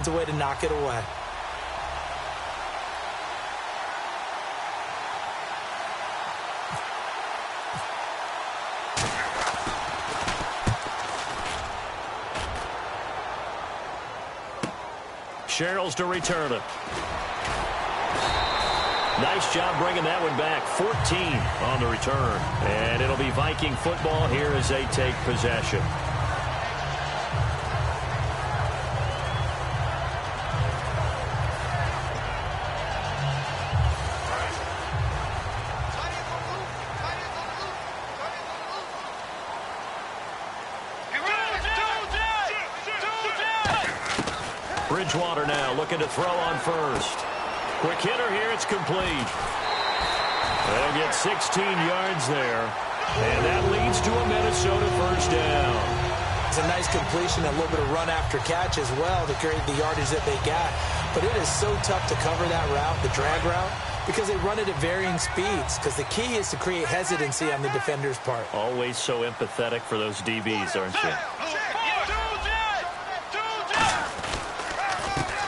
It's a way to knock it away. Sherrills to return it. Nice job bringing that one back. 14 on the return. And it'll be Viking football here as they take possession. Bridgewater now looking to throw on first. Quick hitter here, it's complete. They'll get 16 yards there. And that leads to a Minnesota first down. It's a nice completion, a little bit of run after catch as well to create the yardage that they got. But it is so tough to cover that route, the drag route, because they run it at varying speeds. Because the key is to create hesitancy on the defender's part. Always so empathetic for those DBs, aren't you?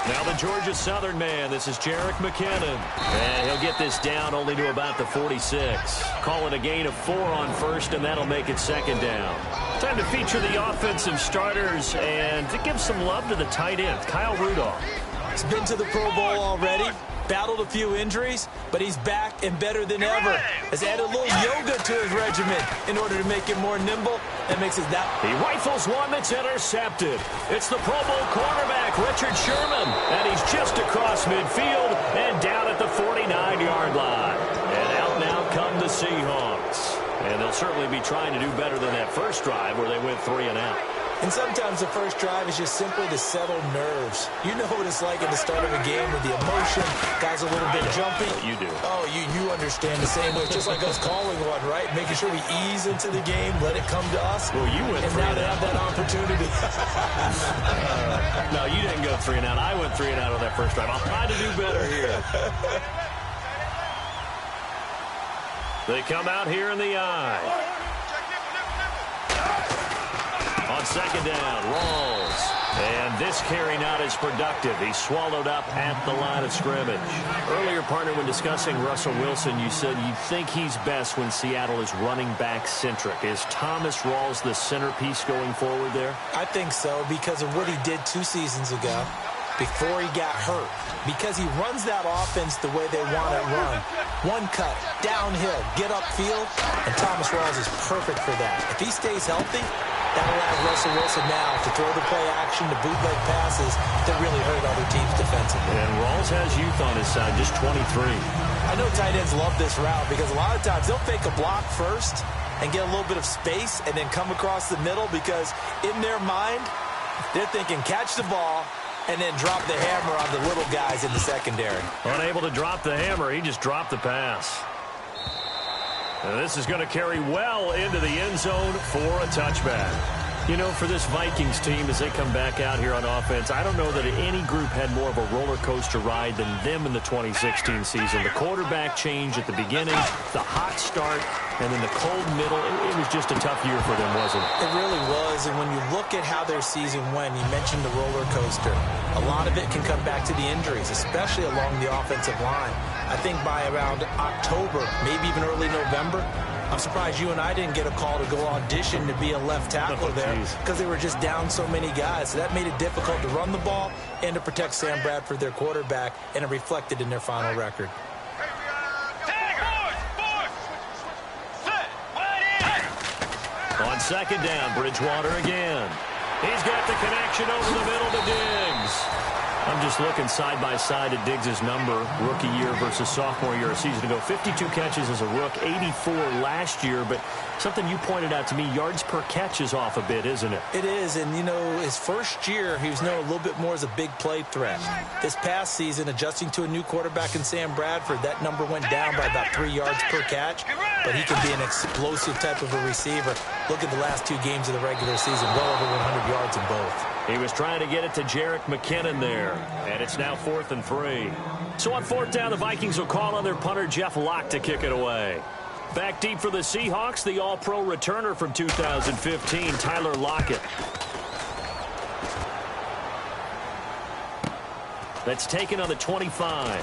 Now the Georgia Southern man, this is Jerick McKinnon. And he'll get this down only to about the 46. Call it a gain of 4 on first, and that'll make it second down. Time to feature the offensive starters and to give some love to the tight end, Kyle Rudolph. He's been to the Pro Bowl already, battled a few injuries, but he's back and better than ever. Has added a little yoga to his regimen in order to make him more nimble. That makes it that. He rifles one that's intercepted. It's the Pro Bowl cornerback, Richard Sherman, and he's just across midfield and down at the 49-yard line. And out now come the Seahawks. And they'll certainly be trying to do better than that first drive where they went 3 and out. And sometimes the first drive is just simply to settle nerves. You know what it's like at the start of a game with the emotion. Guys a little bit jumpy. You do. Oh, you understand the same way. It's just like us calling one, right? Making sure we ease into the game, let it come to us. Well, you went and 3 now and they out. have that opportunity. No, you didn't go 3 and out. I went 3 and out on that first drive. I'll try to do better here. They come out here in the eye. On second down, Rawls. And this carry not as productive. He's swallowed up at the line of scrimmage. Earlier, partner, when discussing Russell Wilson, you said you think he's best when Seattle is running back centric. Is Thomas Rawls the centerpiece going forward there? I think so because of what he did 2 seasons ago before he got hurt. Because he runs that offense the way they want it run. One cut, downhill, get upfield, and Thomas Rawls is perfect for that. If he stays healthy, that allows Russell Wilson now to throw the play action, the bootleg passes that really hurt other teams defensively. And Rawls has youth on his side, just 23. I know tight ends love this route because a lot of times they'll fake a block first and get a little bit of space and then come across the middle because in their mind, they're thinking catch the ball and then drop the hammer on the little guys in the secondary. Unable to drop the hammer, he just dropped the pass. And this is going to carry well into the end zone for a touchback. You know, for this Vikings team, as they come back out here on offense, I don't know that any group had more of a roller coaster ride than them in the 2016 season. The quarterback change at the beginning, the hot start, and then the cold middle. It was just a tough year for them, wasn't it? It really was, and when you look at how their season went, you mentioned the roller coaster. A lot of it can come back to the injuries, especially along the offensive line. I think by around October, maybe even early November, I'm surprised you and I didn't get a call to go audition to be a left tackle there because they were just down so many guys. So that made it difficult to run the ball and to protect Sam Bradford, their quarterback, and it reflected in their final record. On second down, Bridgewater again. He's got the connection over the middle to Diggs. I'm just looking side by side at Diggs' number, rookie year versus sophomore year a season ago. 52 catches as a rook, 84 last year. But something you pointed out to me, yards per catch is off a bit, isn't it? It is, and you know, his first year, he was known a little bit more as a big play threat. This past season, adjusting to a new quarterback in Sam Bradford, that number went down by about 3 yards per catch. But he can be an explosive type of a receiver. Look at the last 2 games of the regular season, well over 100 yards in both. He was trying to get it to Jerick McKinnon there, and it's now 4th and 3. So on 4th down, the Vikings will call on their punter, Jeff Locke, to kick it away. Back deep for the Seahawks, the All-Pro returner from 2015, Tyler Lockett. That's taken on the 25.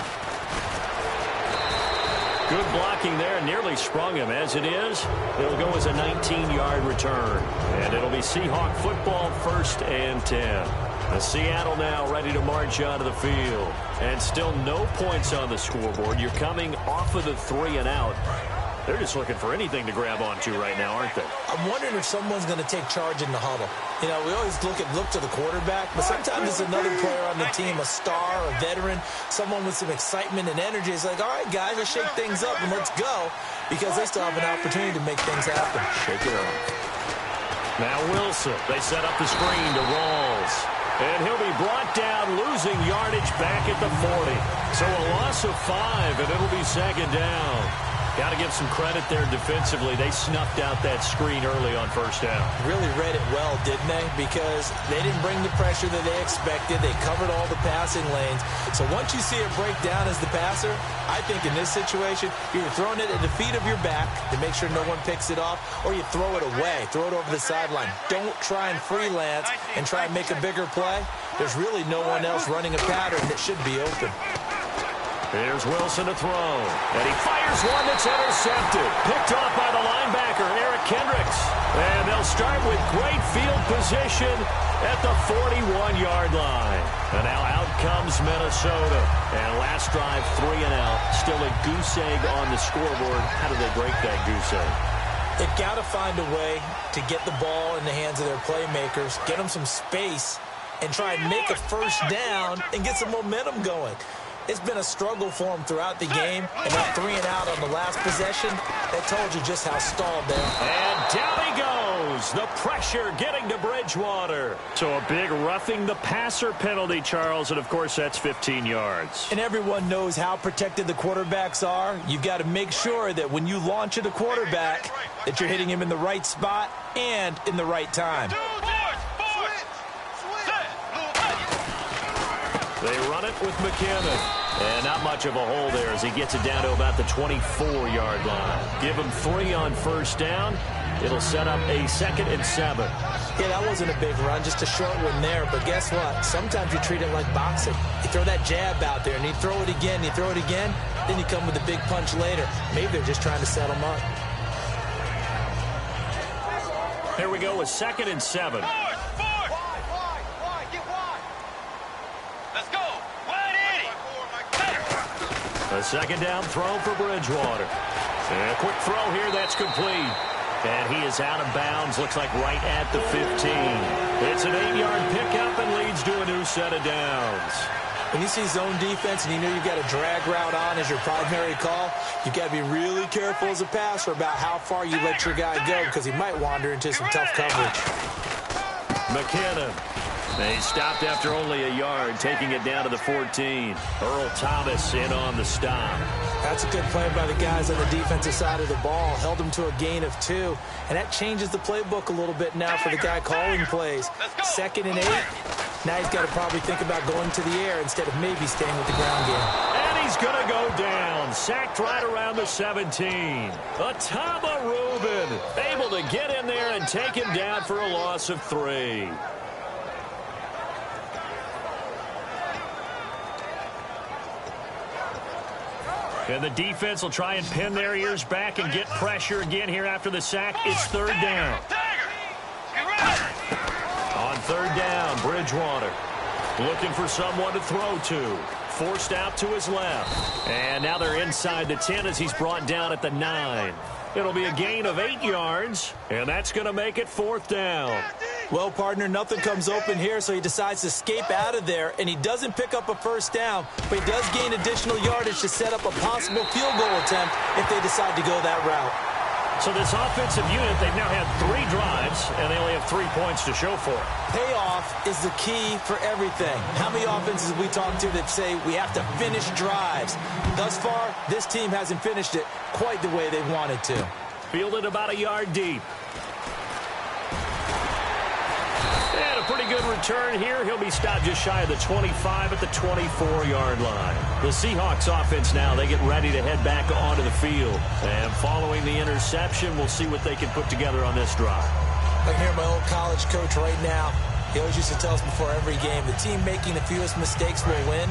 Good blocking there. Nearly sprung him. As it is, it'll go as a 19-yard return. And it'll be Seahawk football, 1st and 10. Seattle now ready to march onto the field. And still no points on the scoreboard. You're coming off of the 3 and out. They're just looking for anything to grab onto right now, aren't they? I'm wondering if someone's going to take charge in the huddle. You know, we always look to the quarterback, but sometimes it's another player on the team, a star, a veteran, someone with some excitement and energy. It's like, all right, guys, let's shake things up and let's go, because they still have an opportunity to make things happen. Shake it up. Now Wilson, they set up the screen to Rawls. And he'll be brought down, losing yardage back at the 40. So a loss of 5, and it'll be 2nd down. Got to give some credit there defensively. They snuffed out that screen early on 1st down. Really read it well, didn't they? Because they didn't bring the pressure that they expected. They covered all the passing lanes. So once you see it break down as the passer, I think in this situation, you're throwing it at the feet of your back to make sure no one picks it off, or you throw it away, throw it over the sideline. Don't try and freelance and try and make a bigger play. There's really no one else running a pattern that should be open. Here's Wilson to throw, and he fires one that's intercepted. Picked off by the linebacker, Eric Kendricks. And they'll start with great field position at the 41-yard line. And now out comes Minnesota. And last drive, 3 and out. Still a goose egg on the scoreboard. How do they break that goose egg? They've got to find a way to get the ball in the hands of their playmakers, get them some space, and try and make a 1st down and get some momentum going. It's been a struggle for them throughout the game, and that 3 and out on the last possession, that told you just how stalled they are. And down he goes. The pressure getting to Bridgewater. So a big roughing the passer penalty, Charles, and of course that's 15 yards. And everyone knows how protected the quarterbacks are. You've got to make sure that when you launch at a quarterback, that you're hitting him in the right spot and in the right time. They run it with McKinnon. And not much of a hole there as he gets it down to about the 24-yard line. Give him 3 on 1st down. It'll set up a 2nd and 7. Yeah, that wasn't a big run, just a short one there. But guess what? Sometimes you treat it like boxing. You throw that jab out there, and you throw it again, you throw it again, then you come with a big punch later. Maybe they're just trying to set them up. Here we go with 2nd and 7. A 2nd down throw for Bridgewater. And a quick throw here, that's complete. And he is out of bounds, looks like right at the 15. It's an 8-yard pickup and leads to a new set of downs. When you see zone defense and you know you've got a drag route on as your primary call, you've got to be really careful as a passer about how far you let your guy go, because he might wander into some tough coverage. McKinnon. They stopped after only a yard, taking it down to the 14. Earl Thomas in on the stop. That's a good play by the guys on the defensive side of the ball. Held them to a gain of 2. And that changes the playbook a little bit now for the guy calling plays. 2nd and 8. Now he's got to probably think about going to the air instead of maybe staying with the ground game. And he's going to go down. Sacked right around the 17. Atama Rubin able to get in there and take him down for a loss of 3. And the defense will try and pin their ears back and get pressure again here after the sack. It's 3rd down. On 3rd down, Bridgewater looking for someone to throw to. Forced out to his left. And now they're inside the 10 as he's brought down at the 9. It'll be a gain of 8 yards, and that's going to make it 4th down. Well, partner, nothing comes open here, so he decides to escape out of there, and he doesn't pick up a 1st down, but he does gain additional yardage to set up a possible field goal attempt if they decide to go that route. So this offensive unit, they've now had 3 drives, and they only have 3 points to show for it. Payoff is the key for everything. How many offenses have we talked to that say we have to finish drives? Thus far, this team hasn't finished it quite the way they wanted to. Fielded about a yard deep. And a pretty good return here. He'll be stopped just shy of the 25 at the 24-yard line. The Seahawks offense now, they get ready to head back onto the field. And following the interception, we'll see what they can put together on this drive. I can hear my old college coach right now. He always used to tell us before every game, the team making the fewest mistakes will win.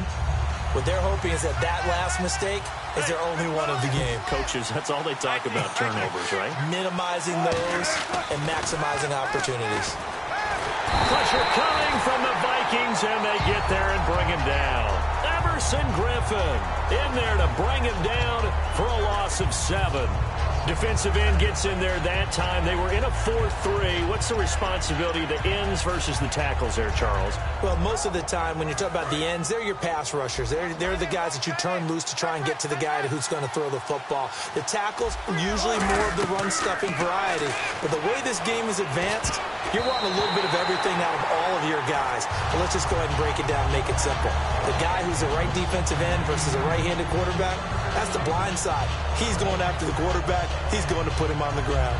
What they're hoping is that last mistake is their only one of the game. Coaches, that's all they talk about, turnovers, right? Minimizing those and maximizing opportunities. Pressure coming from the Vikings, and they get there and bring him down. Emerson Griffin in there to bring him down for a loss of 7. Defensive end gets in there that time. They were in a 4-3. What's the responsibility of the ends versus the tackles there, Charles? Well, most of the time when you talk about the ends, they're your pass rushers. They're the guys that you turn loose to try and get to the guy who's going to throw the football. The tackles, usually more of the run-stuffing variety. But the way this game is advanced, you're wanting a little bit of everything out of all of your guys. But let's just go ahead and break it down and make it simple. The guy who's a right defensive end versus a right-handed quarterback, that's the blind side. He's going after the quarterback. He's going to put him on the ground.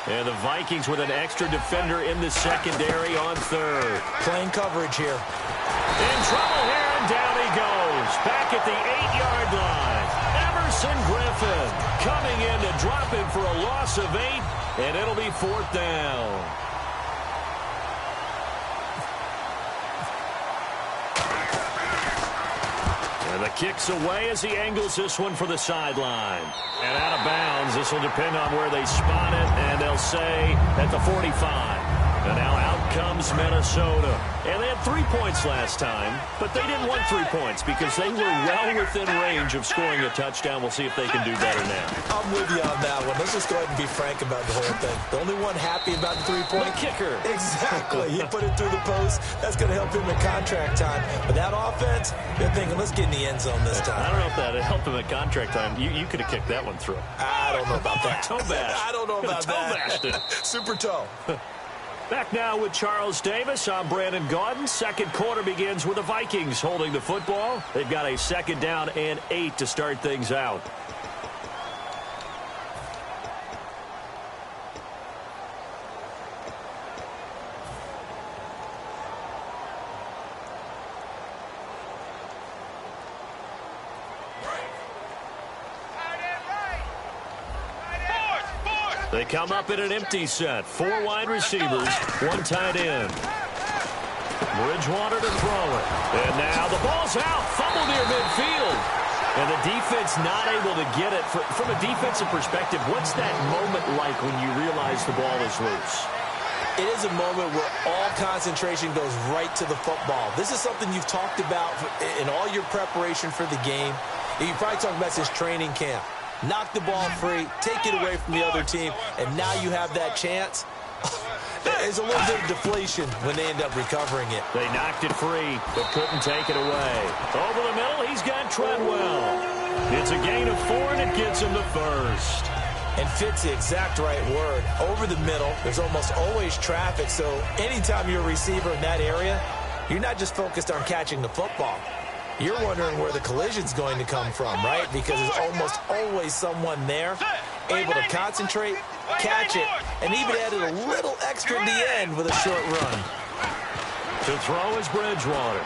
And the Vikings with an extra defender in the secondary on third. Playing coverage here. In trouble here, and down he goes. Back at the 8-yard line. Emerson Griffin coming in to drop him for a loss of 8, and it'll be 4th down. And the kick's away as he angles this one for the sideline. And out of bounds, this will depend on where they spot it, and they'll say at the 45. And now out comes Minnesota. And they had 3 points last time, but they didn't want 3 points because they were well within range of scoring a touchdown. We'll see if they can do better now. I'm with you on that one. Let's just go ahead and be frank about the whole thing. The only one happy about the 3-point kicker. Exactly. He put it through the post. That's going to help him in contract time. But that offense, they're thinking, let's get in the end zone this time. I don't know if that helped him at contract time. You could have kicked that one through. I don't know about that. Toe bash. I don't know about that. Toe bashed it. Super toe. Back now with Charles Davis. I'm Brandon Gaudin. Second quarter begins with the Vikings holding the football. They've got a 2nd down and 8 to start things out. They come up in an empty set. 4 wide receivers, 1 tight end. Bridgewater to throw it. And now the ball's out. Fumble near midfield. And the defense not able to get it. From a defensive perspective, what's that moment like when you realize the ball is loose? It is a moment where all concentration goes right to the football. This is something you've talked about in all your preparation for the game. You probably talked about this training camp. Knock the ball free, take it away from the other team, and now you have that chance. There's a little bit of deflation when they end up recovering it. They knocked it free, but couldn't take it away. Over the middle, he's got Treadwell. It's a gain of 4, and it gets him to first. And fits the exact right word. Over the middle, there's almost always traffic, so anytime you're a receiver in that area, you're not just focused on catching the football. You're wondering where the collision's going to come from, right? Because there's almost always someone there able to concentrate, catch it, and even added a little extra at the end with a short run. To throw is Bridgewater.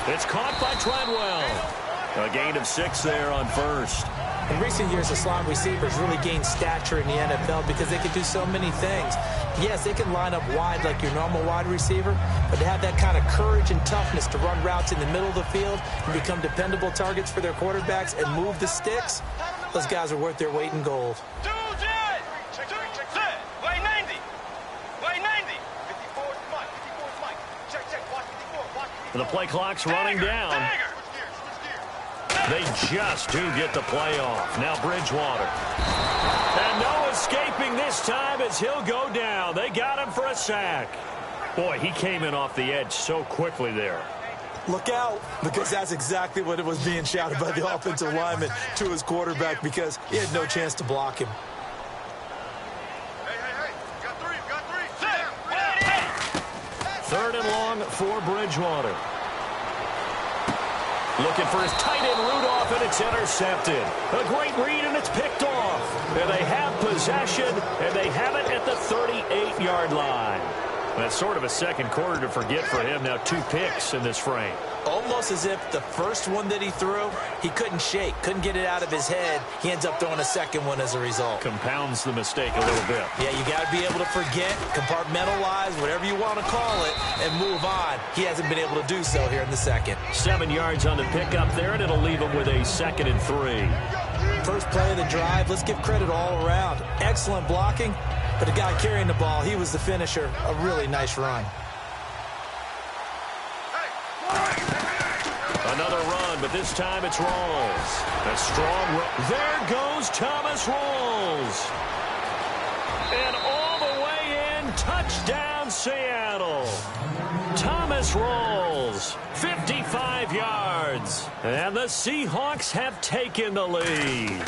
It's caught by Treadwell. A gain of 6 there on first. In recent years, the slot receivers really gained stature in the NFL because they can do so many things. Yes, they can line up wide like your normal wide receiver, but to have that kind of courage and toughness to run routes in the middle of the field and become dependable targets for their quarterbacks and move the sticks, those guys are worth their weight in gold. And the play clock's running down. They just do get the play off. Now Bridgewater. And no escaping this time as he'll go down. They got him for a sack. Boy, he came in off the edge so quickly there. Look out, because that's exactly what it was being shouted by the offensive lineman to his quarterback because he had no chance to block him. Third and long for Bridgewater. Looking for his tight end Rudolph, and it's intercepted. A great read, and it's picked off. And they have possession, and they have it at the 38-yard line. That's sort of a second quarter to forget for him. Now 2 picks in this frame. Almost as if the first one that he threw, he couldn't shake, couldn't get it out of his head. He ends up throwing a second one as a result. Compounds the mistake a little bit. Yeah, you got to be able to forget, compartmentalize, whatever you want to call it, and move on. He hasn't been able to do so here in the second. 7 yards on the pickup there, and it'll leave him with a 2nd and 3. First play of the drive, let's give credit all around. Excellent blocking, but the guy carrying the ball, he was the finisher. A really nice run. Another run, but this time it's Rawls. A strong run. There goes Thomas Rawls. And all the way in, touchdown Seattle. Thomas Rawls, 55 yards. And the Seahawks have taken the lead.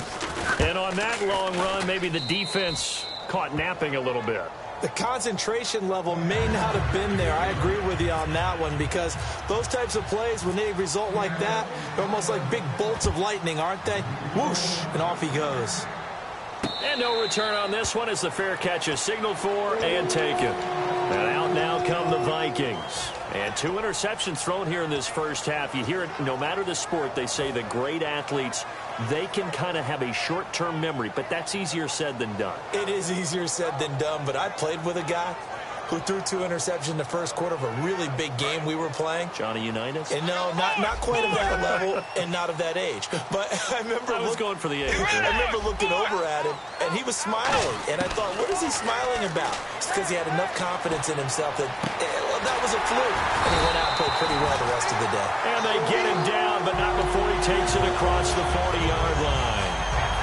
And on that long run, maybe the defense caught napping a little bit. The concentration level may not have been there. I agree with you on that one, because those types of plays, when they result like that, they're almost like big bolts of lightning, aren't they? Whoosh, and off he goes. And no return on this one as the fair catch is signaled for and taken. And out now come the Vikings. And 2 interceptions thrown here in this first half. You hear it, no matter the sport, they say the great athletes, they can kind of have a short-term memory, but that's easier said than done. It is easier said than done, but I played with a guy who threw 2 interceptions in the first quarter of a really big game we were playing. Johnny Unitas? And no, not quite of that level and not of that age. But I remember I was going for the age. I remember looking over at him, and he was smiling. And I thought, what is he smiling about? It's because he had enough confidence in himself that that was a fluke. And he went out and played pretty well the rest of the day. And they get him down, but not before he takes it across the 40-yard line.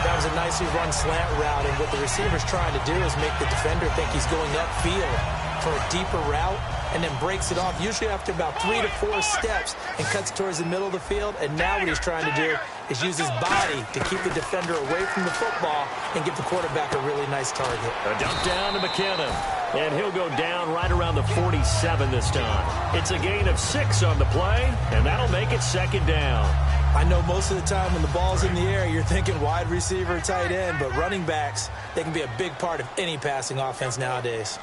That was a nicely run slant route, and what the receiver's trying to do is make the defender think he's going upfield for a deeper route, and then breaks it off, usually after about 3 to 4 steps, and cuts towards the middle of the field. And now what he's trying to do is use his body to keep the defender away from the football and give the quarterback a really nice target. A dump down to McKinnon, and he'll go down right around the 47 this time. It's a gain of 6 on the play, and that'll make it 2nd down. I know most of the time when the ball's in the air, you're thinking wide receiver, tight end, but running backs, they can be a big part of any passing offense nowadays.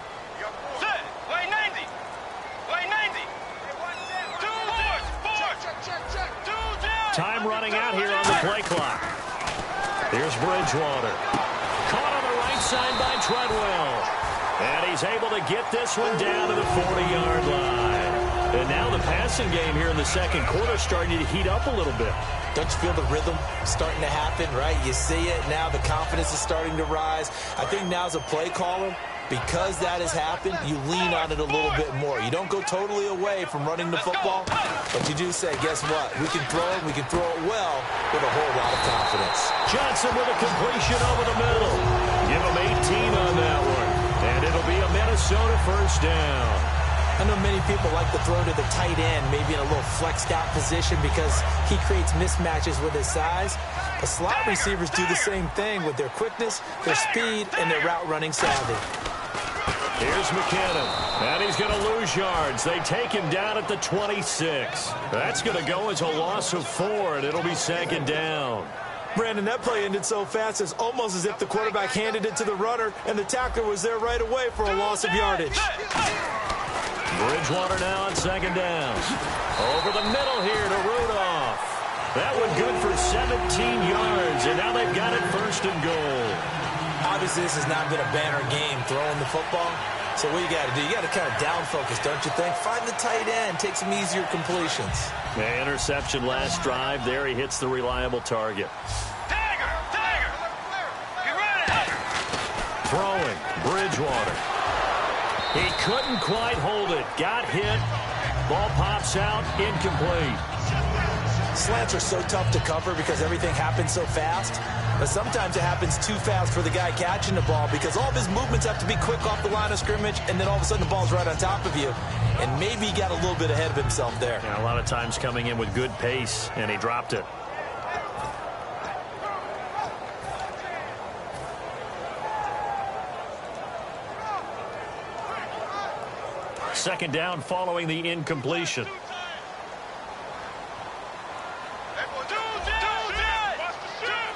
Time running out here on the play clock. Here's Bridgewater. Caught on the right side by Treadwell. And he's able to get this one down to the 40-yard line. And now the passing game here in the second quarter starting to heat up a little bit. Don't you feel the rhythm starting to happen, right? You see it now. The confidence is starting to rise. I think now as a play caller, because that has happened, you lean on it a little bit more. You don't go totally away from running the football, but you do say, guess what? We can throw it. We can throw it well with a whole lot of confidence. Johnson with a completion over the middle. Give him 18 on that one. And it'll be a Minnesota first down. I know many people like to throw to the tight end, maybe in a little flexed out position because he creates mismatches with his size. But slot receivers do the same thing with their quickness, their speed, and their route running savvy. Here's McKinnon, and he's going to lose yards. They take him down at the 26. That's going to go as a loss of 4, and it'll be 2nd down. Brandon, that play ended so fast, it's almost as if the quarterback handed it to the runner, and the tackler was there right away for a loss of yardage. Bridgewater now on 2nd down. Over the middle here to Rudolph. That one good for 17 yards, and now they've got it 1st and goal. Obviously, this has not been a banner game throwing the football. So what you got to do, you got to kind of down focus, don't you think? Find the tight end, take some easier completions. The interception last drive. There he hits the reliable target. Throwing, Bridgewater. He couldn't quite hold it. Got hit. Ball pops out, incomplete. Slants are so tough to cover because everything happens so fast. But sometimes it happens too fast for the guy catching the ball because all of his movements have to be quick off the line of scrimmage, and then all of a sudden the ball's right on top of you. And maybe he got a little bit ahead of himself there. Yeah, a lot of times coming in with good pace, and he dropped it. Second down following the incompletion.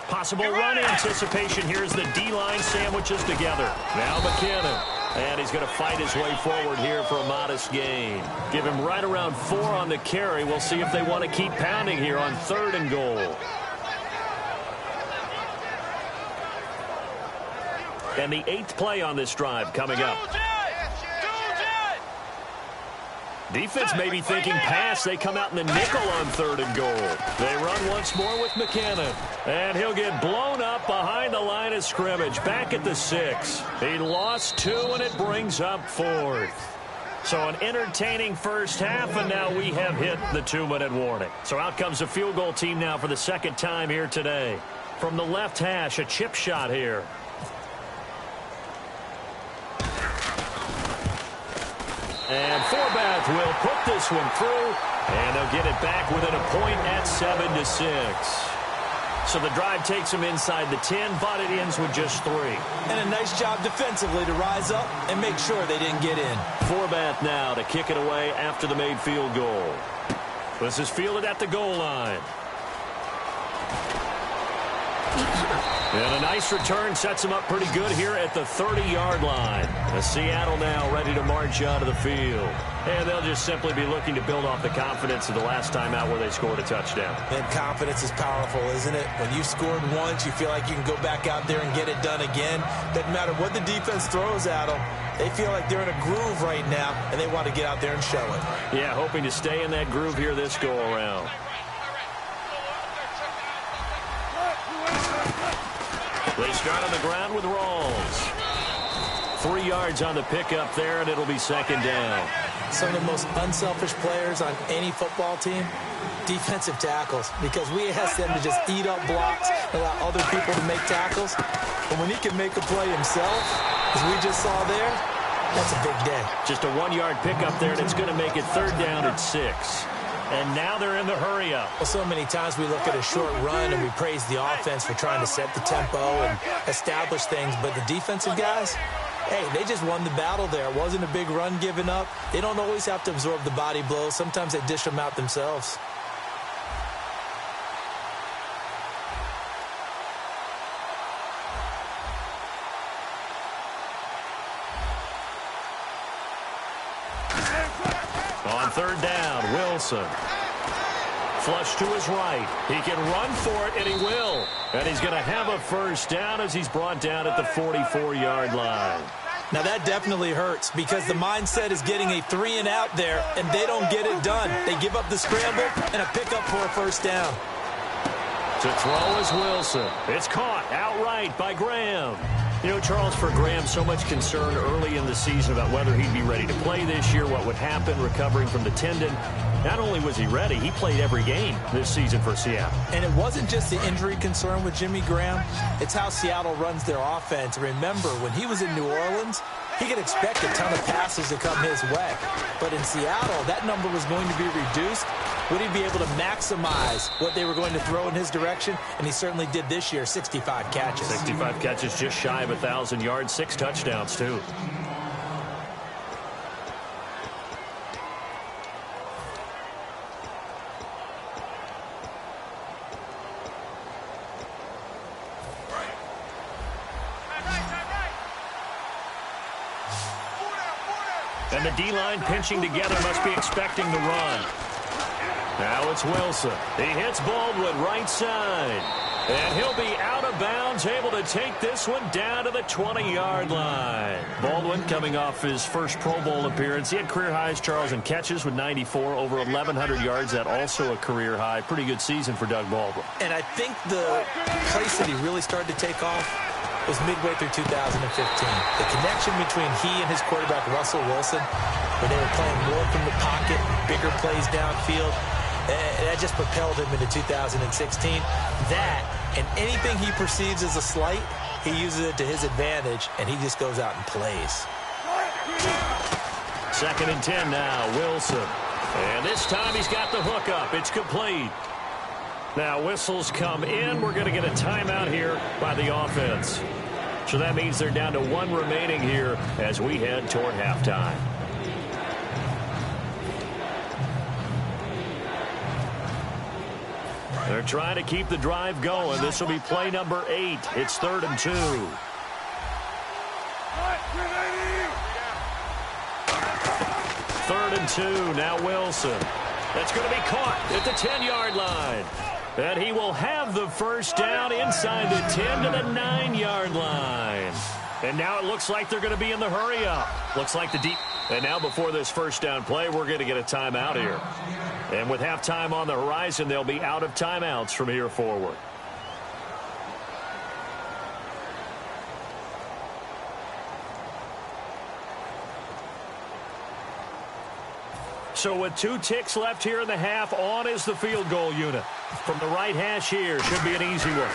Possible run anticipation here as the D-line sandwiches together. Now McKinnon. And he's going to fight his way forward here for a modest gain. Give him right around 4 on the carry. We'll see if they want to keep pounding here on 3rd and goal. And the 8th play on this drive coming up. Defense may be thinking pass. They come out in the nickel on 3rd and goal. They run once more with McKinnon. And he'll get blown up behind the line of scrimmage. Back at the 6. He lost 2, and it brings up 4th. So an entertaining first half, and now we have hit the 2-minute warning. So out comes the field goal team now for the 2nd time here today. From the left hash, a chip shot here. And Forbath will put this one through, and they'll get it back within a point at 7-6. So the drive takes them inside the 10, but it ends with just 3. And a nice job defensively to rise up and make sure they didn't get in. Forbath now to kick it away after the made field goal. This is fielded at the goal line. And a nice return sets him up pretty good here at the 30-yard line. As Seattle now ready to march out of the field. And they'll just simply be looking to build off the confidence of the last time out where they scored a touchdown. And confidence is powerful, isn't it? When you've scored once, you feel like you can go back out there and get it done again. Doesn't matter what the defense throws at them. They feel like they're in a groove right now, and they want to get out there and show it. Yeah, hoping to stay in that groove here this go-around. They start on the ground with Rawls. 3 yards on the pickup there, and it'll be 2nd down. Some of the most unselfish players on any football team, defensive tackles, because we ask them to just eat up blocks and allow other people to make tackles. But when he can make a play himself, as we just saw there, that's a big day. Just a 1-yard pickup there, and it's going to make it 3rd down at 6. And now they're in the hurry-up. Well, so many times we look at a short run and we praise the offense for trying to set the tempo and establish things. But the defensive guys, hey, they just won the battle there. It wasn't a big run given up. They don't always have to absorb the body blows. Sometimes they dish them out themselves. On 3rd down, Wilson. Flush to his right. He can run for it, and he will. And he's going to have a 1st down as he's brought down at the 44-yard line. Now, that definitely hurts because the mindset is getting a 3-and-out there, and they don't get it done. They give up the scramble and a pickup for a 1st down. To throw is Wilson. It's caught outright by Graham. You know, Charles, for Graham, so much concern early in the season about whether he'd be ready to play this year, what would happen recovering from the tendon. Not only was he ready, he played every game this season for Seattle. And it wasn't just the injury concern with Jimmy Graham. It's how Seattle runs their offense. Remember, when he was in New Orleans, he could expect a ton of passes to come his way. But in Seattle, that number was going to be reduced. Would he be able to maximize what they were going to throw in his direction? And he certainly did this year, 65 catches. 65 catches, just shy of 1,000 yards, 6 touchdowns, too. And the D-line pinching together must be expecting the run. Now it's Wilson. He hits Baldwin right side. And he'll be out of bounds, able to take this one down to the 20-yard line. Baldwin coming off his first Pro Bowl appearance. He had career highs, Charles, in catches with 94, over 1,100 yards. That also a career high. Pretty good season for Doug Baldwin. And I think the place that he really started to take off was midway through 2015. The connection between he and his quarterback, Russell Wilson, where they were playing more from the pocket, bigger plays downfield, that just propelled him into 2016. That, and anything he perceives as a slight, he uses it to his advantage, and he just goes out and plays. 2nd and 10 now, Wilson. And this time he's got the hook up. It's complete. Now whistles come in. We're going to get a timeout here by the offense. So that means they're down to 1 remaining here as we head toward halftime. They're trying to keep the drive going. This will be play number 8. It's 3rd and 2. and 2. Now Wilson. That's going to be caught at the 10-yard line. And he will have the first down inside the 10 to the 9-yard line. And now it looks like they're going to be in the hurry-up. Looks like the deep. And now before this first down play, we're going to get a timeout here. And with halftime on the horizon, they'll be out of timeouts from here forward. So with 2 ticks left here in the half, on is the field goal unit. From the right hash here, should be an easy one.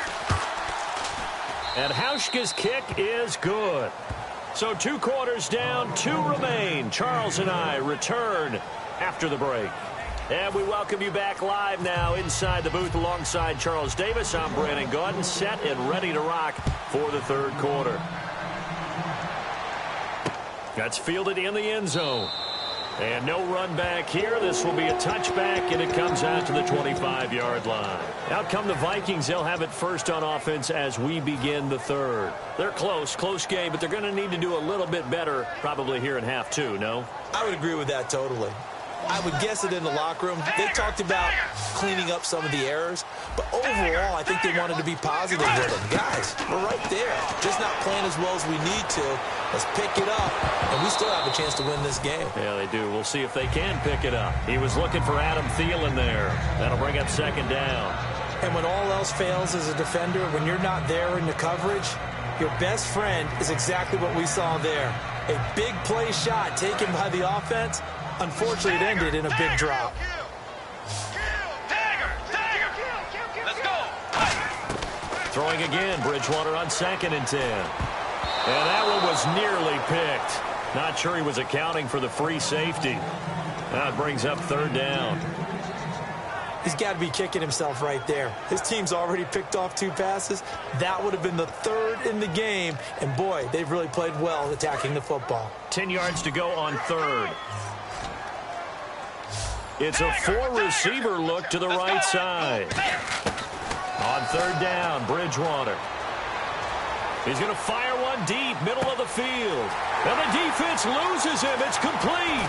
And Hauschka's kick is good. So 2 quarters down, 2 remain. Charles and I return after the break. And we welcome you back live now inside the booth alongside Charles Davis. I'm Brandon Gaudin, set and ready to rock for the third quarter. That's fielded in the end zone. And no run back here. This will be a touchback, and it comes out to the 25-yard line. Out come the Vikings. They'll have it first on offense as we begin the third. They're close game, but they're going to need to do a little bit better probably here in half 2, no? I would agree with that totally. I would guess it in the locker room. They talked about cleaning up some of the errors, but overall, I think they wanted to be positive with them. Guys, we're right there. Just not playing as well as we need to. Let's pick it up, and we still have a chance to win this game. Yeah, they do. We'll see if they can pick it up. He was looking for Adam Thielen there. That'll bring up second down. And when all else fails as a defender, when you're not there in the coverage, your best friend is exactly what we saw there. A big play shot taken by the offense. Unfortunately, it ended in a big drop. Throwing again, Bridgewater on 2nd and 10. And that one was nearly picked. Not sure he was accounting for the free safety. Now it brings up 3rd down. He's got to be kicking himself right there. His team's already picked off 2 passes. That would have been the 3rd in the game. And, boy, they've really played well attacking the football. 10 yards to go on 3rd. It's a 4-receiver look to the right side. On 3rd down, Bridgewater. He's going to fire one deep, middle of the field. And the defense loses him. It's complete.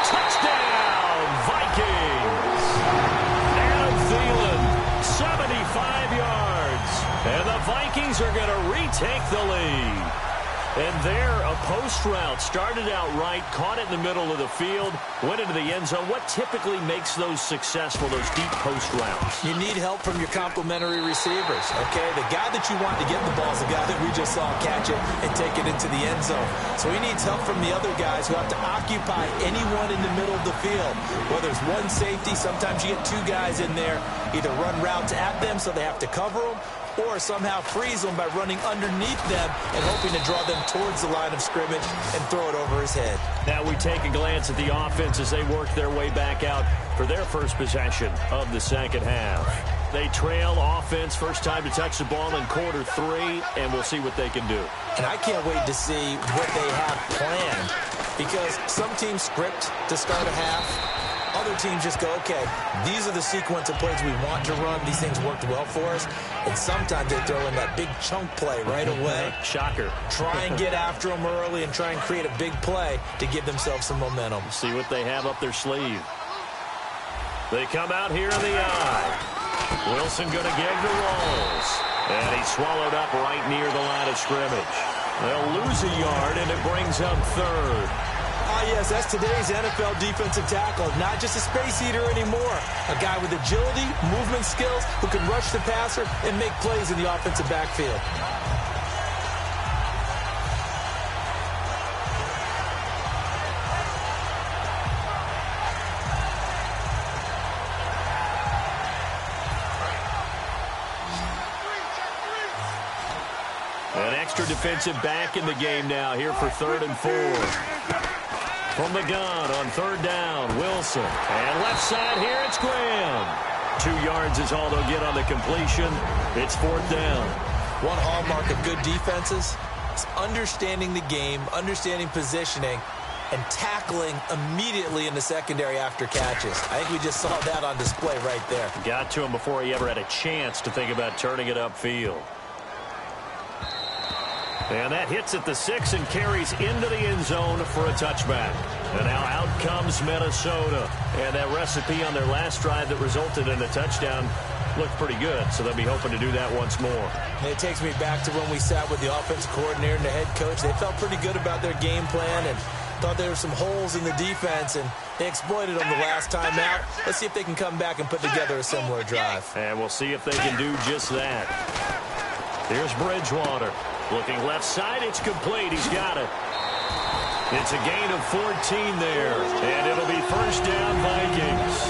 Touchdown, Vikings. Adam Thielen, 75 yards. And the Vikings are going to retake the lead. And there, a post route started out right, caught it in the middle of the field, went into the end zone. What typically makes those successful, those deep post routes? You need help from your complementary receivers, okay? The guy that you want to get the ball is the guy that we just saw catch it and take it into the end zone. So he needs help from the other guys who have to occupy anyone in the middle of the field. Whether it's one safety, sometimes you get 2 guys in there, either run routes at them so they have to cover them, or somehow freeze them by running underneath them and hoping to draw them towards the line of scrimmage and throw it over his head. Now we take a glance at the offense as they work their way back out for their first possession of the second half. They trail offense, first time to touch the ball in quarter 3, and we'll see what they can do. And I can't wait to see what they have planned, because some teams script to start a half. Other teams just go, okay, these are the sequence of plays we want to run. These things worked well for us. And sometimes they throw in that big chunk play right away. Shocker. Try and get after them early and try and create a big play to give themselves some momentum. See what they have up their sleeve. They come out here in the eye. Wilson going to give the rolls. And he's swallowed up right near the line of scrimmage. They'll lose a yard, and it brings up 3rd. Ah, yes, that's today's NFL defensive tackle. Not just a space eater anymore. A guy with agility, movement skills, who can rush the passer and make plays in the offensive backfield. An extra defensive back in the game now here for 3rd and 4. From the gun on 3rd down, Wilson. And left side here, it's Graham. 2 yards is all they'll get on the completion. It's 4th down. One hallmark of good defenses is understanding the game, understanding positioning, and tackling immediately in the secondary after catches. I think we just saw that on display right there. Got to him before he ever had a chance to think about turning it upfield. And that hits at the 6 and carries into the end zone for a touchback. And now out comes Minnesota. And that recipe on their last drive that resulted in a touchdown looked pretty good, so they'll be hoping to do that once more. And it takes me back to when we sat with the offensive coordinator and the head coach. They felt pretty good about their game plan and thought there were some holes in the defense, and they exploited them the last time out. Let's see if they can come back and put together a similar drive. And we'll see if they can do just that. Here's Bridgewater. Looking left side, it's complete. He's got it. It's a gain of 14 there, and it'll be first down Vikings.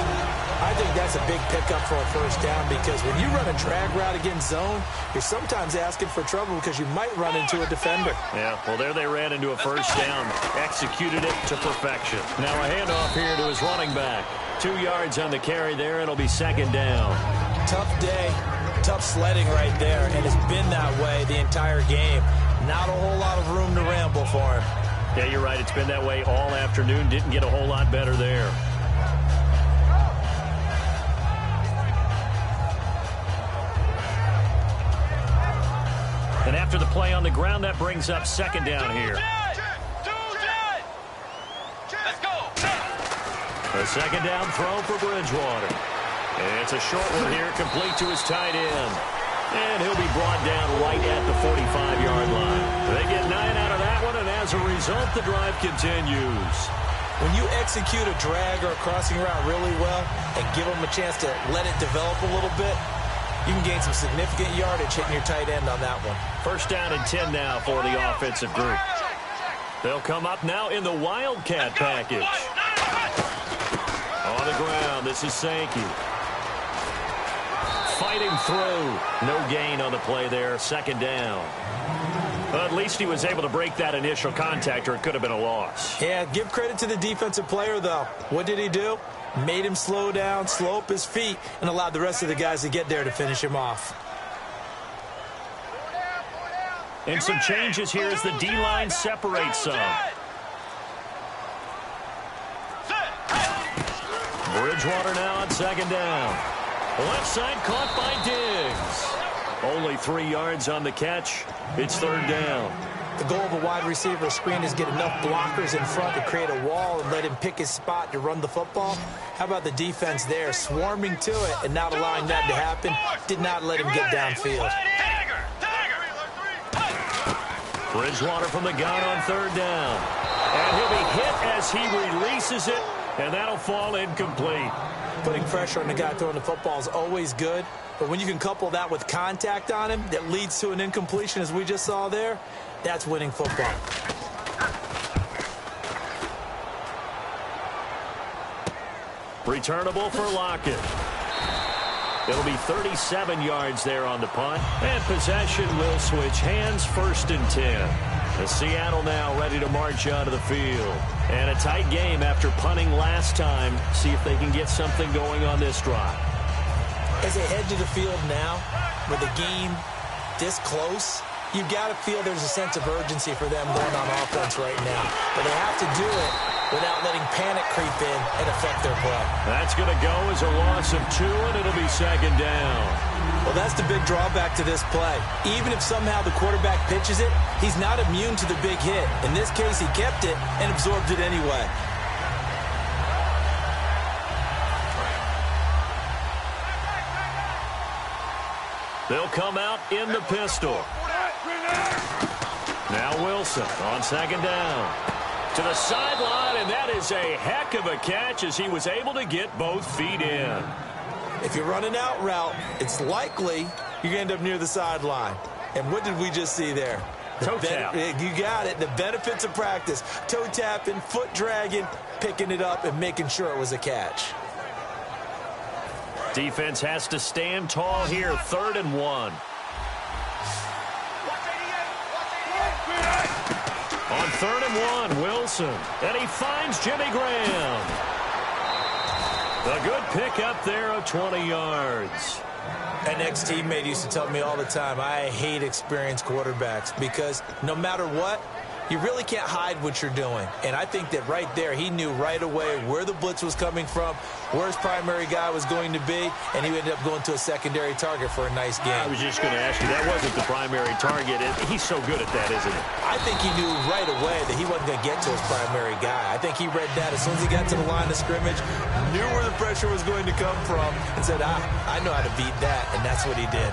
I think that's a big pickup for a first down because when you run a drag route against zone, you're sometimes asking for trouble because you might run into a defender. Yeah, well, there they ran into a first down, executed it to perfection. Now a handoff here to his running back. 2 yards on the carry there, it'll be second down. Tough day, tough sledding right there, and it's been that way the entire game. Not a whole lot of room to ramble for him. Yeah, you're right. It's been that way all afternoon. Didn't get a whole lot better there. And after the play on the ground, that brings up second down here. Let's go. A second down throw for Bridgewater. And it's a short one here, complete to his tight end. And he'll be brought down right at the 45-yard line. They get 9 out of that one, and as a result, the drive continues. When you execute a drag or a crossing route really well and give them a chance to let it develop a little bit, you can gain some significant yardage hitting your tight end on that one. First down and 10 now for the offensive group. They'll come up now in the Wildcat package. On the ground, this is Sankey. Fighting through. No gain on the play there. Second down. Well, at least he was able to break that initial contact, or it could have been a loss. Yeah, give credit to the defensive player, though. What did he do? Made him slow down, slow up his feet, and allowed the rest of the guys to get there to finish him off. And some changes here as the D-line separates some. Bridgewater now on second down. Left side caught by Diggs. Only 3 yards on the catch. It's third down. The goal of a wide receiver screen is get enough blockers in front to create a wall and let him pick his spot to run the football. How about the defense there, swarming to it and not allowing that to happen? Did not let him get downfield. Bridgewater from the gun on third down. And he'll be hit as he releases it, and that'll fall incomplete. Putting pressure on the guy throwing the football is always good, but when you can couple that with contact on him that leads to an incompletion, as we just saw there, that's winning football. Returnable for Lockett. It'll be 37 yards there on the punt. And possession will switch hands, first and 10. The Seattle now ready to march out of the field. And a tight game after punting last time. See if they can get something going on this drive. As they head to the field now, with the game this close, you've got to feel there's a sense of urgency for them going on offense right now. But they have to do it without letting panic creep in and affect their play. That's going to go as a loss of 2, and it'll be second down. Well, that's the big drawback to this play. Even if somehow the quarterback pitches it, he's not immune to the big hit. In this case, he kept it and absorbed it anyway. They'll come out in the pistol. Now Wilson on second down. To the sideline, and that is a heck of a catch as he was able to get both feet in. If you run an out route, it's likely you're going to end up near the sideline. And what did we just see there? Toe tap. You got it. The benefits of practice. Toe tapping, foot dragging, picking it up, and making sure it was a catch. Defense has to stand tall here, 3rd and 1. On 3rd and 1, Wilson. And he finds Jimmy Graham. A good pickup there of 20 yards. An ex-teammate used to tell me all the time, I hate experienced quarterbacks because no matter what, You really can't hide what you're doing. And I think that right there, he knew right away where the blitz was coming from, where his primary guy was going to be, and he ended up going to a secondary target for a nice game. I was just going to ask you, that wasn't the primary target. He's so good at that, isn't he? I think he knew right away that he wasn't going to get to his primary guy. I think he read that as soon as he got to the line of scrimmage, knew where the pressure was going to come from, and said, I know how to beat that, and that's what he did.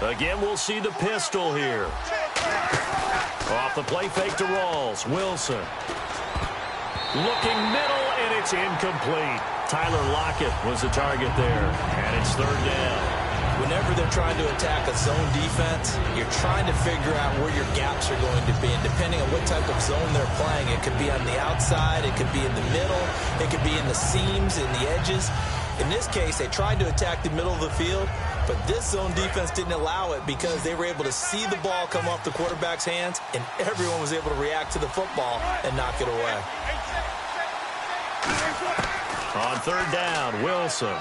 Again, we'll see the pistol here. Off the play fake to Rawls. Wilson. Looking middle, and it's incomplete. Tyler Lockett was the target there, and it's third down. Whenever they're trying to attack a zone defense, you're trying to figure out where your gaps are going to be. And depending on what type of zone they're playing, it could be on the outside, it could be in the middle, it could be in the seams, in the edges. In this case, they tried to attack the middle of the field, but this zone defense didn't allow it because they were able to see the ball come off the quarterback's hands, and everyone was able to react to the football and knock it away. On third down, Wilson.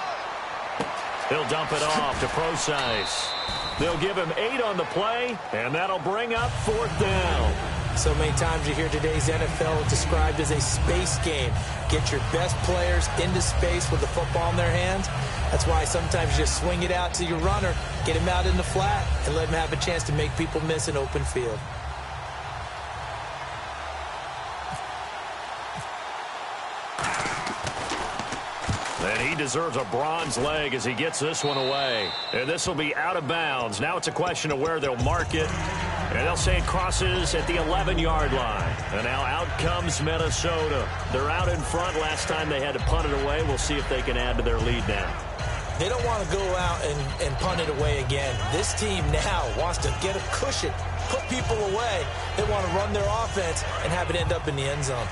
He'll dump it off to Procise. They'll give him 8 on the play, and that'll bring up fourth down. So many times you hear today's NFL described as a space game. Get your best players into space with the football in their hands. That's why sometimes you just swing it out to your runner, get him out in the flat, and let him have a chance to make people miss an open field. And he deserves a bronze leg as he gets this one away. And this will be out of bounds. Now it's a question of where they'll mark it. And they'll say it crosses at the 11-yard line. And now out comes Minnesota. They're out in front. Last time they had to punt it away. We'll see if they can add to their lead now. They don't want to go out and punt it away again. This team now wants to get a cushion, put people away. They want to run their offense and have it end up in the end zone.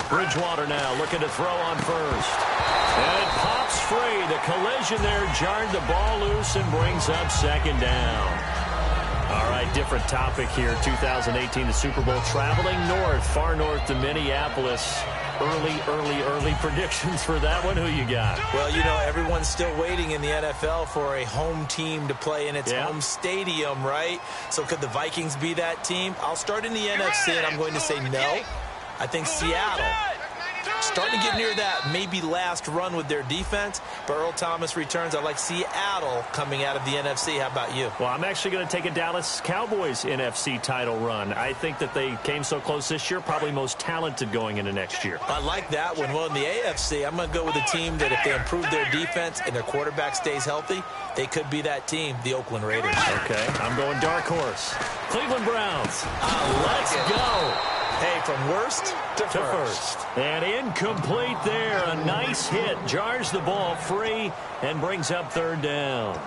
Bridgewater now looking to throw on first. And it pops free. The collision there jarred the ball loose and brings up second down. All right, different topic here. 2018, the Super Bowl, traveling north, far north to Minneapolis. Early predictions for that one. Who you got? Well, you know, everyone's still waiting in the NFL for a home team to play in its home stadium, right? So could the Vikings be that team? I'll start in the NFC, and I'm going to say no. I think Seattle, starting to get near that maybe last run with their defense, but Earl Thomas returns. I like Seattle coming out of the NFC. How about you? Well, I'm actually going to take a Dallas Cowboys NFC title run. I think that they came so close this year, probably most talented going into next year. I like that one. Well, in the AFC, I'm going to go with a team that if they improve their defense and their quarterback stays healthy, they could be that team, the Oakland Raiders. Okay, I'm going dark horse. Cleveland Browns. Let's go. Hey, from worst to first. And incomplete there. A nice hit. Jars the ball free and brings up third down.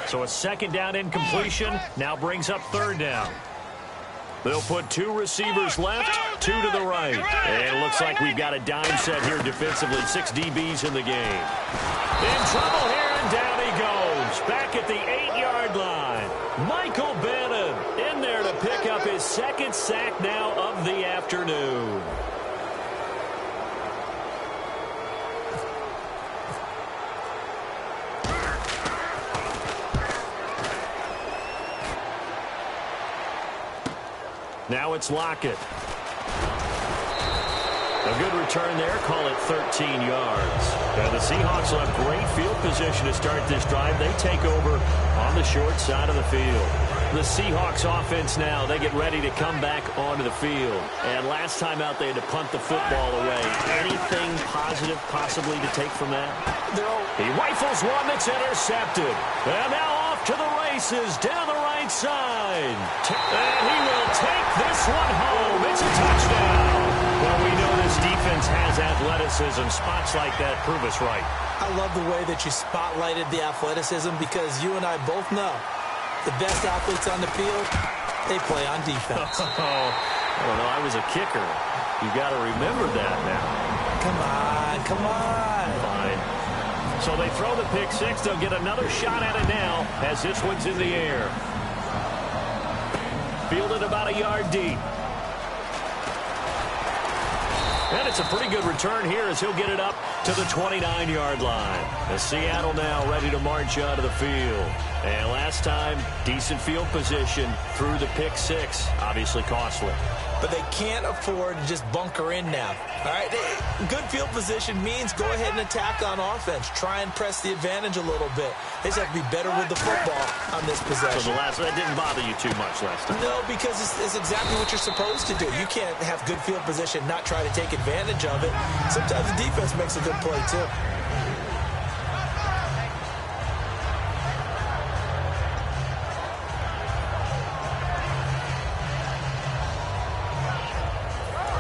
So a second down incompletion now brings up third down. They'll put 2 receivers left, 2 to the right. And it looks like we've got a dime set here defensively. 6 DBs in the game. In trouble here, and down he goes. Back at the 8-yard line. Michael Bannon in there to pick up his second sack now of the afternoon. Now it's Lockett. A good return there. Call it 13 yards. And the Seahawks will have great field position to start this drive. They take over on the short side of the field. The Seahawks offense now, they get ready to come back onto the field. And last time out, they had to punt the football away. Anything positive possibly to take from that? He rifles one that's intercepted. And now off to the races down the right side. And he will take this one home. It's a touchdown. Well, we know this defense has athleticism. Spots like that prove us right. I love the way that you spotlighted the athleticism because you and I both know the best athletes on the field, they play on defense. I don't know. I was a kicker. You got to remember that now. Come on, come on. Fine. So they throw the pick six. They'll get another shot at it now as this one's in the air. Fielded about a yard deep. And it's a pretty good return here as he'll get it up to the 29-yard line. As Seattle now ready to march onto the field. And last time, decent field position through the pick six. Obviously costly. But they can't afford to just bunker in now. All right, good field position means go ahead and attack on offense. Try and press the advantage a little bit. They just have to be better with the football on this possession. So that didn't bother you too much last time? No, because it's exactly what you're supposed to do. You can't have good field position, not try to take advantage of it. Sometimes the defense makes a good play, too.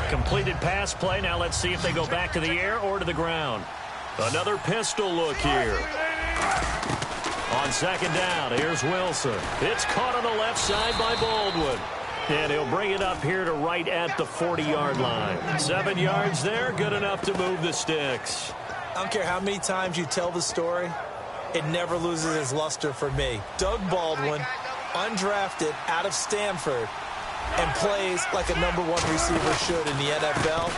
Completed pass play. Now let's see if they go back to the air or to the ground. Another pistol look here. On second down, here's Wilson. It's caught on the left side by Baldwin. And he'll bring it up here to right at the 40-yard line. 7 yards there, good enough to move the sticks. I don't care how many times you tell the story, it never loses its luster for me. Doug Baldwin, undrafted out of Stanford, and plays like a #1 receiver should in the NFL.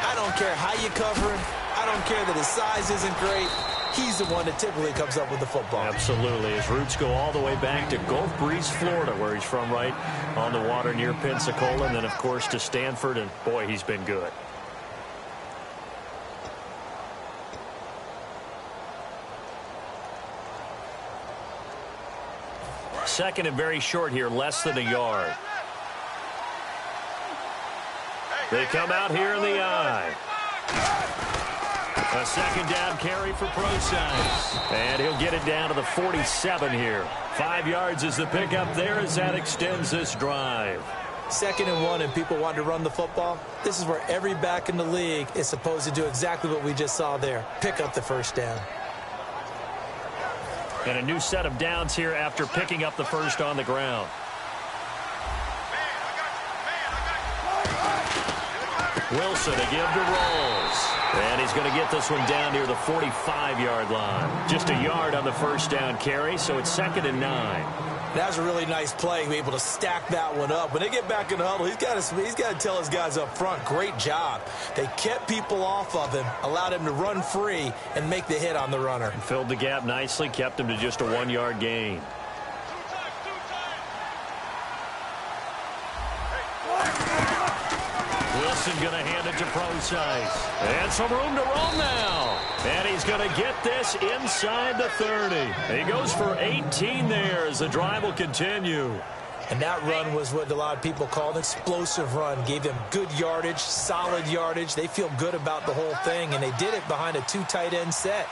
I don't care how you cover him. I don't care that his size isn't great. He's the one that typically comes up with the football. Absolutely. His roots go all the way back to Gulf Breeze, Florida, where he's from, right on the water near Pensacola. And then, of course, to Stanford. And, boy, he's been good. Second and very short here, less than a yard. They come out here in the eye. A second down carry for Procise. And he'll get it down to the 47 here. 5 yards is the pickup there as that extends this drive. 2nd and 1 and people want to run the football. This is where every back in the league is supposed to do exactly what we just saw there. Pick up the first down. And a new set of downs here after picking up the first on the ground. Wilson again to Rolls. And he's going to get this one down near the 45-yard line. Just a yard on the first down carry, so it's 2nd and 9. That was a really nice play, be able to stack that one up. When they get back in the huddle, he's got to tell his guys up front, great job. They kept people off of him, allowed him to run free, and make the hit on the runner. And filled the gap nicely, kept him to just a 1-yard gain. Wilson going to hand it to Procise. And some room to roam now. And he's going to get this inside the 30. He goes for 18 there as the drive will continue. And that run was what a lot of people call an explosive run. Gave them good yardage, solid yardage. They feel good about the whole thing, and they did it behind a 2 tight end set.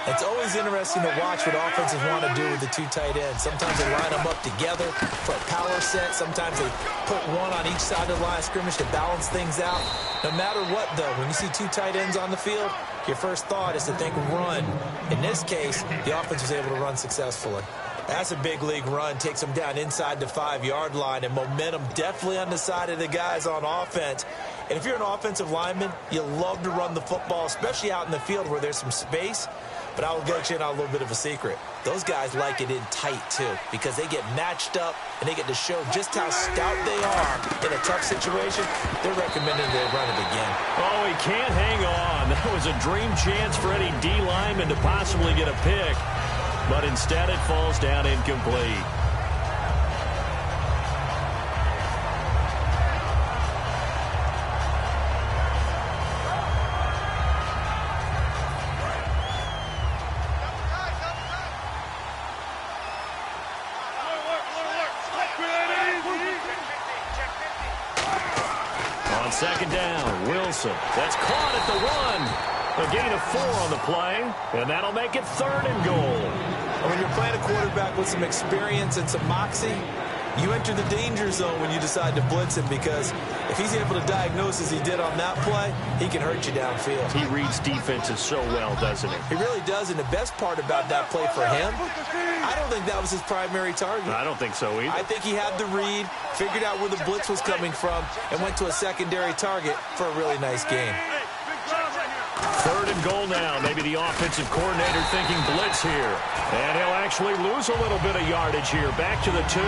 It's always interesting to watch what offenses want to do with the 2 tight ends. Sometimes they line them up together for a power set. Sometimes they put one on each side of the line of scrimmage to balance things out. No matter what, though, when you see 2 tight ends on the field, your first thought is to think run. In this case, the offense was able to run successfully. That's a big league run. Takes them down inside the 5-yard line, and momentum definitely on the side of the guys on offense. And if you're an offensive lineman, you love to run the football, especially out in the field where there's some space. But I will get you in on a little bit of a secret. Those guys like it in tight, too, because they get matched up and they get to show just how stout they are in a tough situation. They're recommending they run it again. Oh, he can't hang on. That was a dream chance for any D lineman to possibly get a pick. But instead it falls down incomplete. On second down, Wilson. That's caught at the 1. A gain of 4 on the play, and that'll make it 3rd and goal. When you're playing a quarterback with some experience and some moxie, You enter the danger zone when you decide to blitz him, because if he's able to diagnose as he did on that play, he can hurt you downfield. He reads defenses so well, doesn't he? He really does, and the best part about that play for him, I don't think that was his primary target. I don't think so either. I think he had the read, figured out where the blitz was coming from, and went to a secondary target for a really nice gain. 3rd and goal now. Maybe the offensive coordinator thinking blitz here. And he'll actually lose a little bit of yardage here. Back to the 2.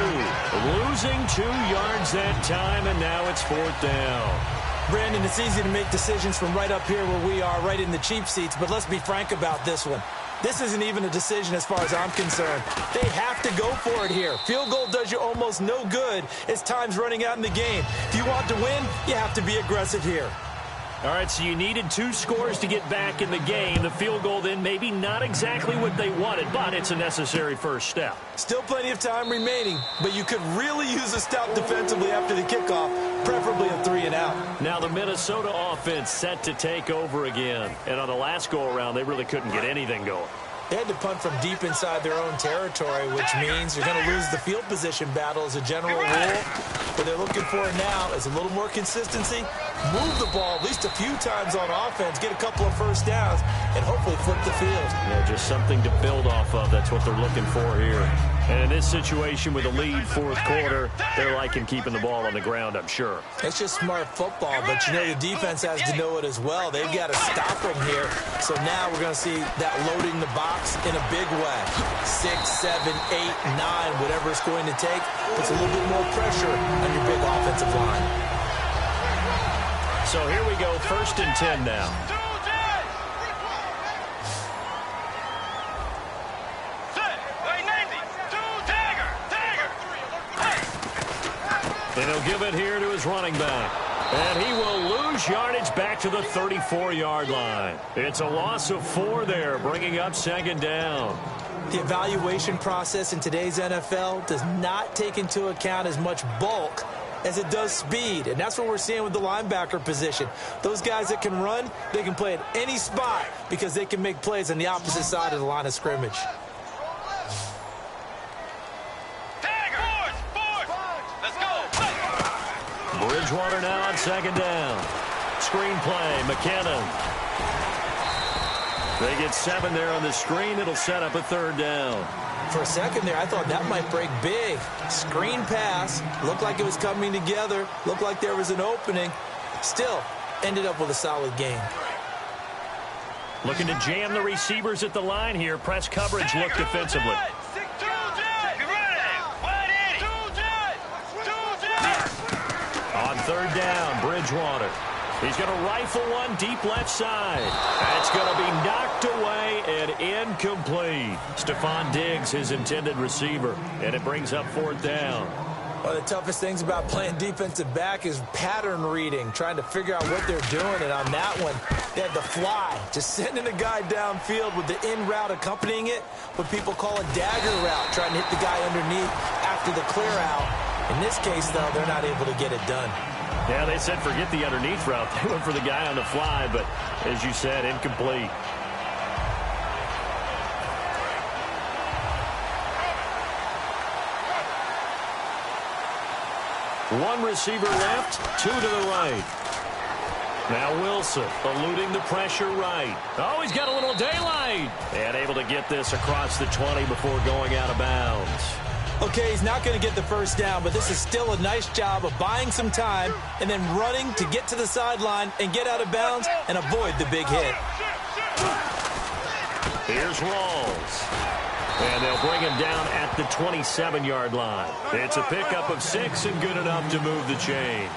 Losing 2 yards that time, and now it's 4th down. Brandon, it's easy to make decisions from right up here where we are, right in the cheap seats, but let's be frank about this one. This isn't even a decision as far as I'm concerned. They have to go for it here. Field goal does you almost no good as time's running out in the game. If you want to win, you have to be aggressive here. All right, so you needed 2 scores to get back in the game. The field goal then maybe not exactly what they wanted, but it's a necessary first step. Still plenty of time remaining, but you could really use a stop defensively after the kickoff, preferably a 3 and out. Now the Minnesota offense set to take over again. And on the last go-around, they really couldn't get anything going. They had to punt from deep inside their own territory, which means you're going to lose the field position battle as a general rule. What they're looking for now is a little more consistency, move the ball at least a few times on offense, get a couple of first downs, and hopefully flip the field. Yeah, just something to build off of. That's what they're looking for here. And in this situation with a lead 4th quarter, they're liking keeping the ball on the ground, I'm sure. It's just smart football, but you know the defense has to know it as well. They've got to stop them here. So now we're going to see that loading the box in a big way. 6, 7, 8, 9, whatever it's going to take, puts a little bit more pressure on your big offensive line. So here we go, 1st and 10 now. And he'll give it here to his running back. And he will lose yardage back to the 34-yard line. It's a loss of 4 there, bringing up 2nd down. The evaluation process in today's NFL does not take into account as much bulk as it does speed, and that's what we're seeing with the linebacker position. Those guys that can run, they can play at any spot because they can make plays on the opposite side of the line of scrimmage. Bridgewater now on 2nd down. Screen play, McKinnon. They get 7 there on the screen. It'll set up a 3rd down. For a second there, I thought that might break big. Screen pass. Looked like it was coming together. Looked like there was an opening. Still, ended up with a solid game. Looking to jam the receivers at the line here. Press coverage look defensively. On 3rd down, Bridgewater. He's going to rifle one deep left side. And it's going to be knocked away and incomplete. Stephon Diggs, his intended receiver. And it brings up 4th down. One of the toughest things about playing defensive back is pattern reading, trying to figure out what they're doing. And on that one, they had the fly, just sending a guy downfield with the in route accompanying it, what people call a dagger route, trying to hit the guy underneath after the clear out. In this case, though, they're not able to get it done. Yeah, they said forget the underneath route. They went for the guy on the fly, but as you said, incomplete. One receiver left, 2 to the right. Now Wilson eluding the pressure right. Oh, he's got a little daylight. And able to get this across the 20 before going out of bounds. Okay, he's not going to get the first down, but this is still a nice job of buying some time and then running to get to the sideline and get out of bounds and avoid the big hit. Here's Rawls. And they'll bring him down at the 27-yard line. It's a pickup of 6 and good enough to move the chains.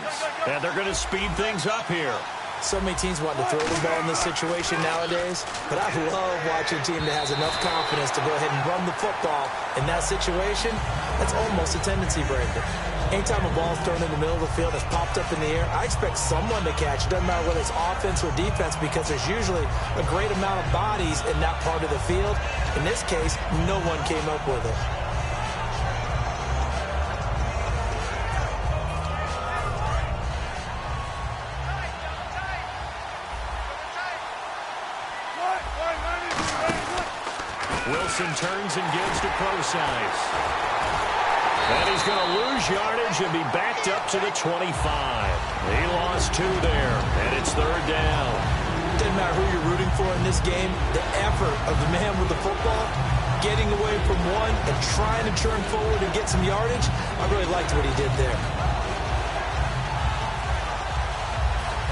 And they're going to speed things up here. So many teams want to throw the ball in this situation nowadays, but I love watching a team that has enough confidence to go ahead and run the football. In that situation, that's almost a tendency breaker. Anytime a ball's thrown in the middle of the field that's popped up in the air, I expect someone to catch. It doesn't matter whether it's offense or defense, because there's usually a great amount of bodies in that part of the field. In this case, no one came up with it. Wilson turns and gives to Procise. And he's going to lose yardage and be backed up to the 25. He lost 2 there, and it's 3rd down. Doesn't matter who you're rooting for in this game. The effort of the man with the football, getting away from one and trying to turn forward and get some yardage, I really liked what he did there.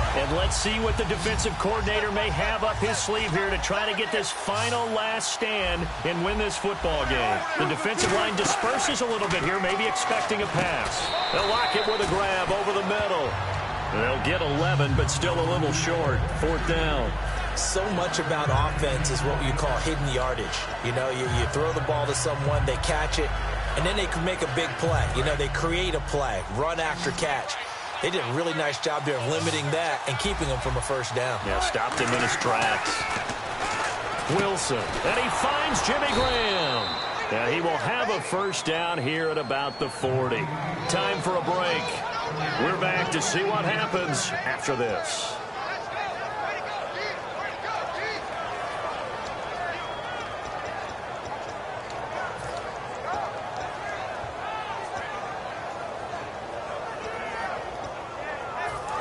And let's see what the defensive coordinator may have up his sleeve here to try to get this final last stand and win this football game. The defensive line disperses a little bit here, maybe expecting a pass. They'll lock it with a grab over the middle. They'll get 11, but still a little short. 4th down. So much about offense is what you call hidden yardage. You know, you throw the ball to someone, they catch it, and then they can make a big play. You know, they create a play, run after catch. They did a really nice job there of limiting that and keeping him from a 1st down. Yeah, stopped him in his tracks. Wilson, and he finds Jimmy Graham. And he will have a 1st down here at about the 40. Time for a break. We're back to see what happens after this.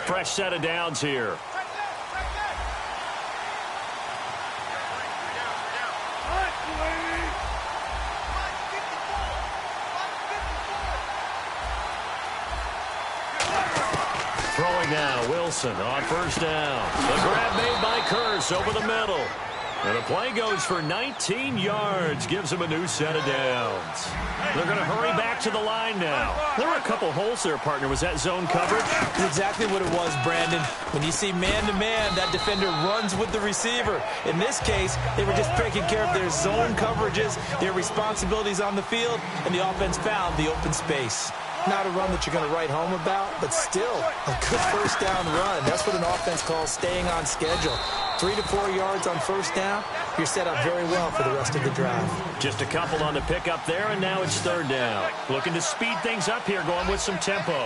Fresh set of downs here. Throwing now, Wilson on 1st down. The grab made by Curse over the middle. And the play goes for 19 yards, gives him a new set of downs. They're going to hurry back to the line now. There were a couple holes there, partner. Was that zone coverage? That's exactly what it was, Brandon. When you see man-to-man, that defender runs with the receiver. In this case, they were just taking care of their zone coverages, their responsibilities on the field, and the offense found the open space. Not a run that you're going to write home about, but still a good 1st down run. That's what an offense calls staying on schedule. 3 to 4 yards on 1st down, you're set up very well for the rest of the drive. Just a couple on the pickup there, and now it's 3rd down. Looking to speed things up here, going with some tempo.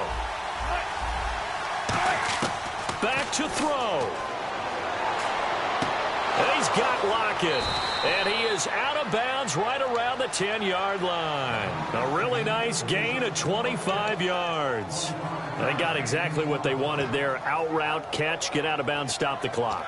Back to throw. And he's got Lockett. And he is out of bounds right around the 10-yard line. A really nice gain of 25 yards. They got exactly what they wanted there. Out route, catch, get out of bounds, stop the clock.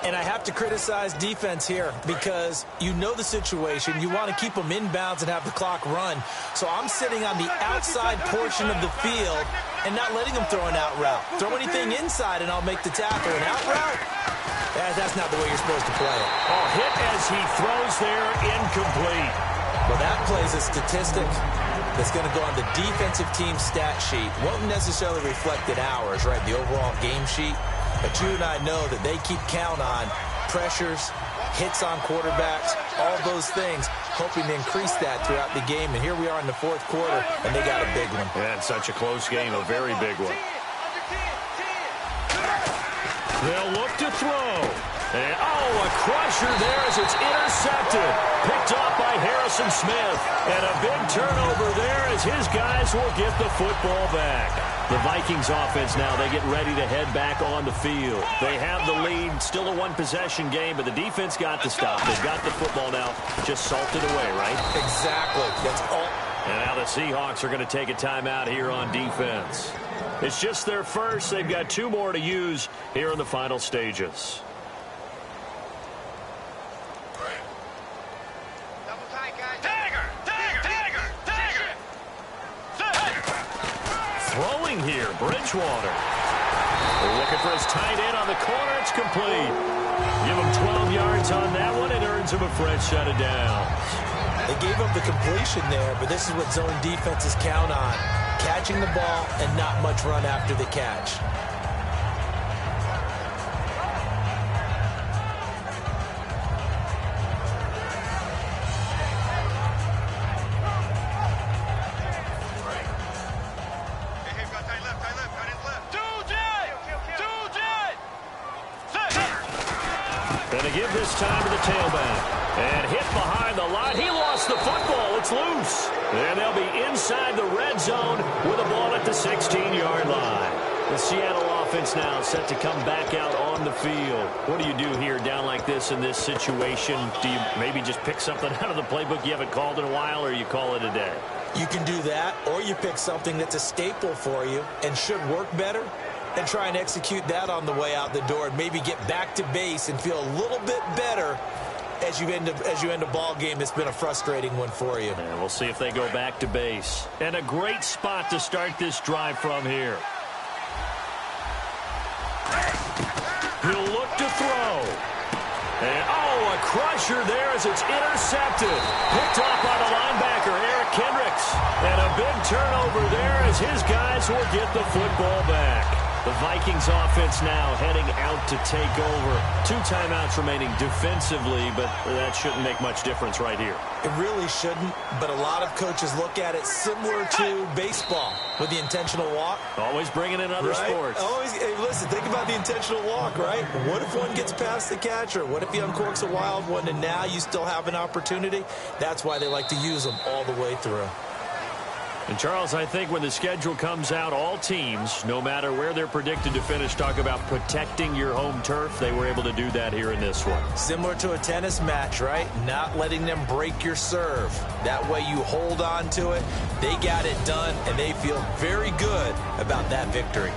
And I have to criticize defense here because you know the situation. You want to keep them inbounds and have the clock run. So I'm sitting on the outside portion of the field and not letting them throw an out route. Throw anything inside and I'll make the tackle. An out route? That's not the way you're supposed to play it. Oh, hit as he throws there, incomplete. Well, that plays a statistic that's going to go on the defensive team stat sheet. Won't necessarily reflect in ours, right, the overall game sheet. But you and I know that they keep count on pressures, hits on quarterbacks, all those things, hoping to increase that throughout the game. And here we are in the 4th quarter, and they got a big one. Yeah, it's such a close game, a very big one. They'll look to throw. And, a crusher there as it's intercepted. Picked off by Harrison Smith. And a big turnover there as his guys will get the football back. The Vikings offense now, they get ready to head back on the field. They have the lead, still a one-possession game, but the defense got the stop. They've got the football now, just salted away, right? Exactly. That's all. And now the Seahawks are going to take a timeout here on defense. It's just their first. They've got 2 more to use here in the final stages. Throwing here, Bridgewater. Looking for his tight end on the corner. It's complete. Give him 12 yards on that one. It earns him a fresh set of downs. They gave up the completion there, but this is what zone defenses count on. Catching the ball and not much run after the catch. Going to give this time to the tailback. And hit behind the line. He lost the football. It's loose. And they'll be inside the red zone with a ball at the 16-yard line. The Seattle offense now set to come back out on the field. What do you do here down like this in this situation? Do you maybe just pick something out of the playbook you haven't called in a while, or you call it a day? You can do that, or you pick something that's a staple for you and should work better, and try and execute that on the way out the door and maybe get back to base and feel a little bit better as you end a ball game that's been a frustrating one for you. And we'll see if they go back to base. And a great spot to start this drive from here. He'll look to throw. And, a crusher there as it's intercepted. Picked off by the linebacker, Eric Kendricks. And a big turnover there as his guys will get the football back. The Vikings offense now heading out to take over. 2 timeouts remaining defensively, but that shouldn't make much difference right here. It really shouldn't, but a lot of coaches look at it similar to baseball with the intentional walk. Always bringing in other sports. Always, hey, listen, think about the intentional walk, right? What if one gets past the catcher? What if he uncorks a wild one and now you still have an opportunity? That's why they like to use them all the way through. And, Charles, I think when the schedule comes out, all teams, no matter where they're predicted to finish, talk about protecting your home turf. They were able to do that here in this one. Similar to a tennis match, right? Not letting them break your serve. That way you hold on to it. They got it done, and they feel very good about that victory.